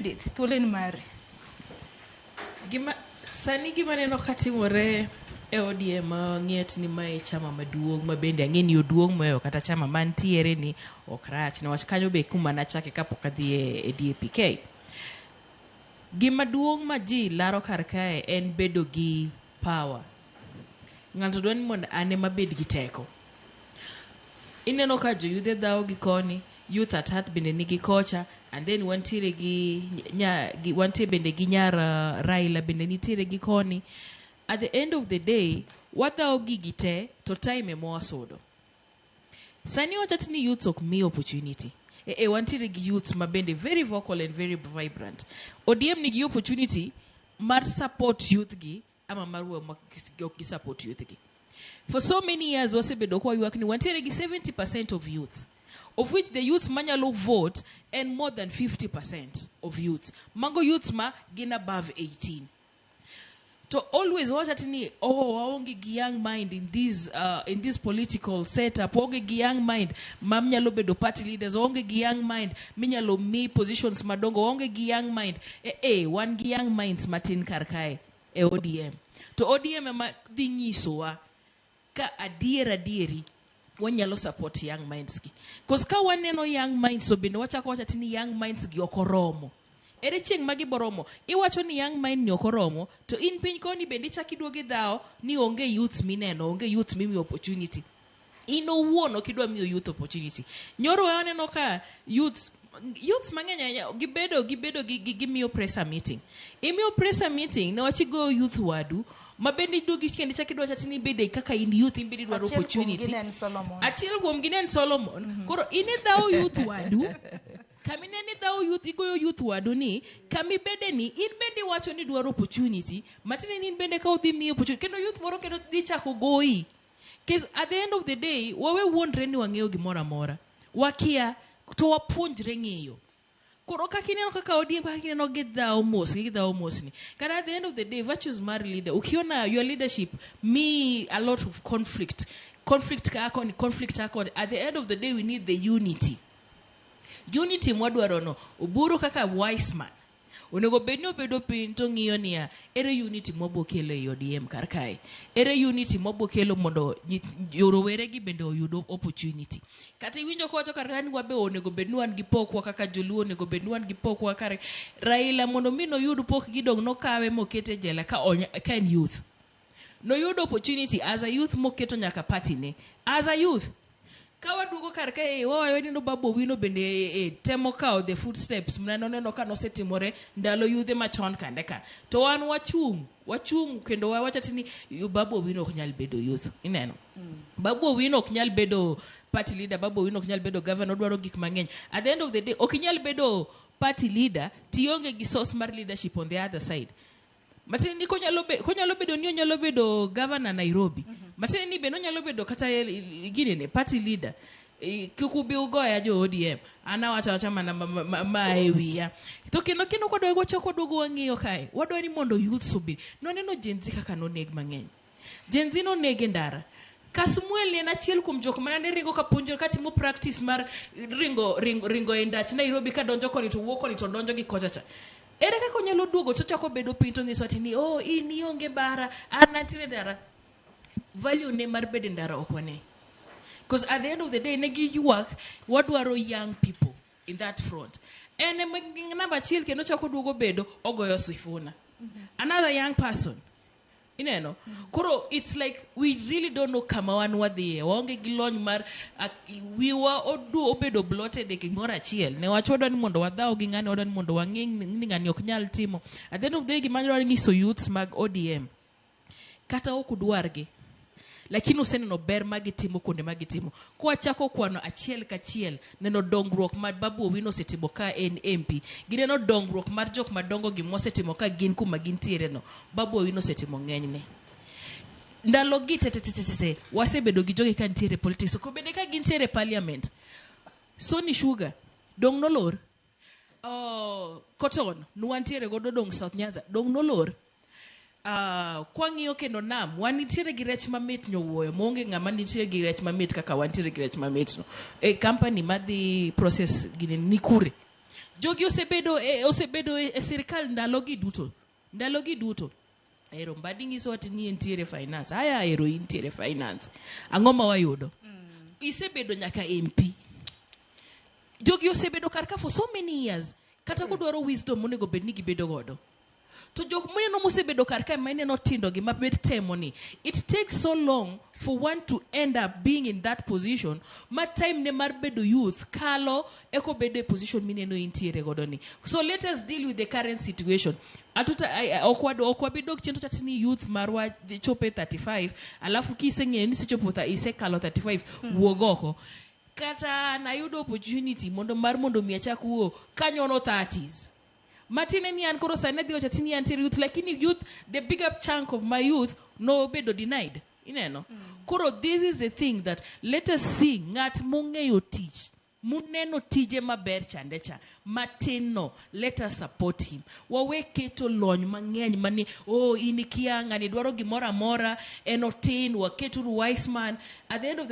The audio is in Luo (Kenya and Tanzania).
Judith, thuoleni mari. Sani gima neno katimore e ODM ng'et ni mae chama maduong' ma bende ang'eni oduong' moyo kata chama mantiere ni ok rach niwach kanyo be kuma nachake kapok adhi e DAPK. Gima duong' ma ji laro kar kae en bedo gi power. Ng'ato dwani mondo ane mabed gi teko. Ineno ka joyudhe dhawo gi koni, youth at heart bende nigi kocha, and then wantiere bende gi nyar Raila bende nitiere gi koni. At the end of the day, wadhawo gigi te to time mwasudo. Sani wachati ni youth ok mi opportunity. Wantiere gi youth ma bende very vocal and very vibrant. ODM nigi opportunity mar support youth gi ama marwa ok support youth gi. For so many years, wasebedo kwa yuak ni wantiere gi 70% of youth, of which the youth manyalo vote and more than 50% of youth. Mango youth ma gin above 18. To always watch at ni waonge gi young mind in this political setup, waonge gi young mind mamnyalo bedo party leaders, waonge gi young mind minyalo mi positions madongo, waonge gi young mind wan gi young minds matin kar kae e ODM. To ODM ma dhi nyisowa ka adieri wanyalo support young minds gi. Cause ka waneno young minds so bende wachako wacha tini young minds gi okoromo. Ere chieng' magi boromo. Iwacho ni young mind ni okoromo to in piny koni bende chaki duogi dhao ni onge youth mineno, onge youth mimi opportunity. Ino wuono kidwa miyo youth opportunity. Nyoro waneno ka youth mang'eny gibedo gimiyo pressure meeting. Imiyo pressure meeting ne wachigo youth wadu mabendi duogi kendi chaki dwa chatini bede kaka in youth imbedi dwaro opportunity. Achiel kuom ginen Solomon. Koro ine dhao youth wadu. Kamine ni dhao youth igoyo youth wadu ni kami bede ni in bende wacho ni dwaro opportunity matine ni in bende ka udhi miyo opportunity kendo youth moro kendo dhi chako goyi. Cause at the end of the day wawe wondre ni wang'eyo gimoro amora. Wakia to wapuonjre ng'eyo. Koro kakineno kaka ODM kakineno gidhawo mos ni. Kara at the end of the day virtues mar leader. Ukiona your leadership me a lot of conflict kako. At the end of the day we need the unity. Unity mwadwaro no. Uburu kaka wise man. Onego bedni obedo piny to ng'iyo niya ere unity mwabokelo e ODM kar kae. Ere unity mwabokelo mondo yorowere gi bende oyudo opportunity. Kata iwinjo kowacho kar kae ni wabe onego bedni wan gi pokwa kaka Joluo, onego bedni wan gi pokwa kar Raila mondo mi noyud pok gidong nokawe mokete jela ka en youth. No yudo opportunity as a youth moketo nyaka party ne. As a youth. Kawa dugo kar kae wawayo ni no Babu Owino bende temo kao the footsteps mnanoneno ka nosetimore ndalo yudhe machon kande ka. To wan wachung kendo wawachati ni Babu Owino ok nyal bedo youth. Ineno. Babu Owino ok nyal bedo party leader, Babu Owino ok nyal bedo governor, odwaro gik mang'eny. At the end of the day ok nyal bedo party leader tionge gi source mar leadership on the other side. Matini ni konyalo bedo ni onyalo bedo governor Nairobi. Matini ni beno nyalo bedo kata gine party leader. Kukubi ugoya jo ODM. Ana wacha mana maewiya. To kino kwa dogo chako dogo wang'iyo kae. Wadwa ni mondo youth subi. No neno Gen Z kaka no neg mang'eny. Gen Z no nege ndara. Kasmuel en achiel kuom jok manane ringo ka puonjo katimo practice mar ringo e ndach Nairobi ka donjo koni to wuok koni to donjo gi kochacha. Ere kaka onyalo duogo to chako bedo piny to nyiso ati ni in ionge bara an antiere ndara. Value ne mar bedo ndara ok wane. Because at the end of the day negi yuak wadwaro young people in that front. Ene namba achiel kendo chako duogo bedo ogoyo Sifuna. Another young person. Ineno. Koro it's like we really don't know kama wan wadhiye. Waonge gi lony mar wiwa obedo bloated e gimoro achiel. Ne wacho wadwa ni mondo wadhaw gi ng'ani, wadwa ni mondo wang'e ni ng'ani ok nyal timo. At the end of the day gimanyalo nyiso youths mag ODM. Kata ok udwargi. Lakini useneno ber magitimo kuonde magitimo. Kwa chako kwano achiel kachiel neno dongruok mar Babu Owino setimo ka en MP. Gineno dongruok mar jok madongo gi mosetimo ka gin kuma gintiere no. Babu Owino setimo ng'enyne. Ndalo gi te wasebedo gi jogi ka ntiere politics. Ko bende ka gintiere parliament. Sony Sugar dong nolor. Cotton nuantiere godo dong South Nyanza dong nolor. Kwang'iyo kendo nam wan nitiere gi rech mamit nyowuoyo monge ng'ama nitiere gi rech mamit kaka wantiere gi rech mamit no company madhi process gine nikure jogi osebedo e sirkal ndalogi duto. Ero mbadi ngiso ati ni entiere finance. Aya ero intiere finance. Ang'o ma wayudo? Isebedo nyaka MP. Jogi osebedo karka for so many years. Kata kodwaro wisdom monego bedni gibedo godo. To jok moneno mosebedo karka maineno tindo gi mabed temoni. It takes so long for one to end up being in that position. Ma time ne mar bedo youth kalo eko bedo e position mineno intiere godo ni. So let us deal with the current situation. Okwabidok chento chatini youth marwa chope 35 alafu kiseng'e ni sichopo isekalo 35 wuogoko. Kata nayudo opportunity mondo miachak wuo kanyono 30s. Matine ni an koro sane dio chatini antiere youth, lakini youth, the bigger chunk of my youth no bedo denied. Ineno. Koro, this is the thing that let us see ngat mongeyo tich. Muneno tije maber chandecha. Matino, let us support him. Wawe keto lony mang'eny mani, inikia ngani dwaro gimora mora, enotin, waketo wise man. At the end of the